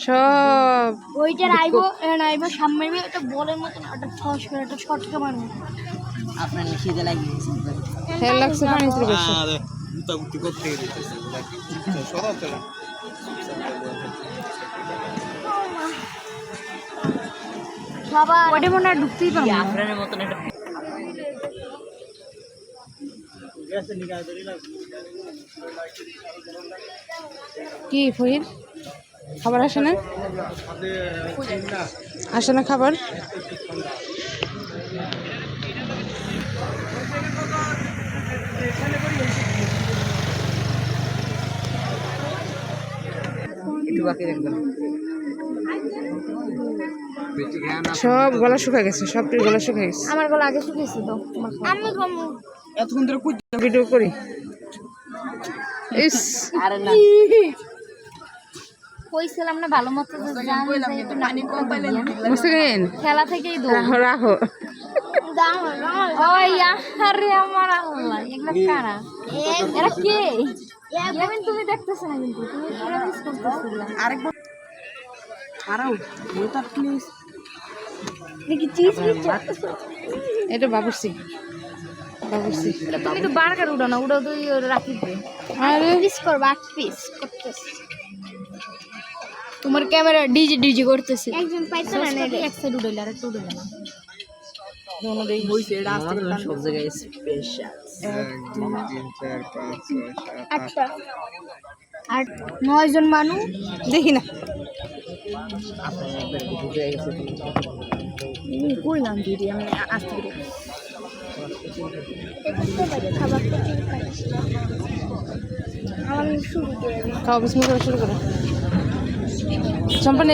সব ওইটা আইবো সামনে একটা বলের মতন একটা ফস করে একটা ছটকা মারবো আপনার খিদে লাগিয়েছে খেয়াল লাগছে পানিতে বেশি সবার ওটা মনে হয় ঢুকতেই পারবো না। আপনার মতন একটা কি ফহির খাবার আসে না আসে না খাবার একটু বাকি রাখবেন সব গলা শুকা গেছে সবটির গলা শুকা গেছে আমার গলা আগে শুকিয়েছে তো আমি কমু এতক্ষণ ধরে ভিডিও করি ইস আরে না কইছিলাম না ভালো মতো জান যাই একটু নানি কম পাইলেন মুসলিন খেলা থেকেই দো রাখো রাখো দাও ওই আরে আমার আল্লাহ এগুলা কারা এরা কে ইয়ামিন তুমি দেখতেছ না কিন্তু তুমি পুরো মিস করতেছিলা আরেকবার আরাও ওটা প্লিজ দেখি চিজ এটা বাবুর্চি বাবুর্চি তুমি তো বার্গার উড়ো না উড়ো তুই রাখি দে আরে পিস করবা পিস করতেছ তোমার ক্যামেরা ডিজি করতেছে একজন পাইছে না এক সাইড উড়াইলা আর একটা উড়াইলা না দোনো দেই হইছে এটা আস্তে সব জায়গায় স্পেশাল 1 2 3 4 5 6 7 আটটা আর 9 জন মানুষ দেখি না আপনার একবার ঢুকে গেছে আমি কইলাম দিদি আমি আস্তে করে খাবারটা ঠিক পাইছি আমি শুরু করে খাও বিসমিল্লাহ করে শুরু করো চম্পানে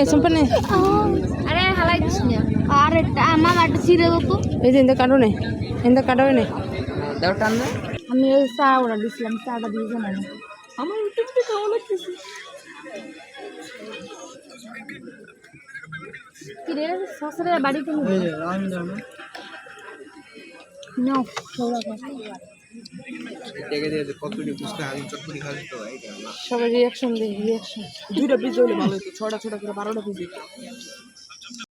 আরে হালাই দিস না আর আমার একটা ছিঁড়ে তো এই যে ইন্দা কাটো নে ইন্দা কাটো নে দাও টান দাও আমি ওই চা ওরা দিছিলাম চাটা দিয়ে জানাই আমার ইউটিউবে কেমন লাগতেছে কিরে সসরে বাড়িতে নিয়ে নাও সৌরা দেখে দেখে কতটি ফুচকা আমি চটপটি খাবি তো এইটা সবাই রিয়াকশন দেই রিয়াকশন দুইটা পিস হলে ভালো হতো 6টা করে 12টা পিস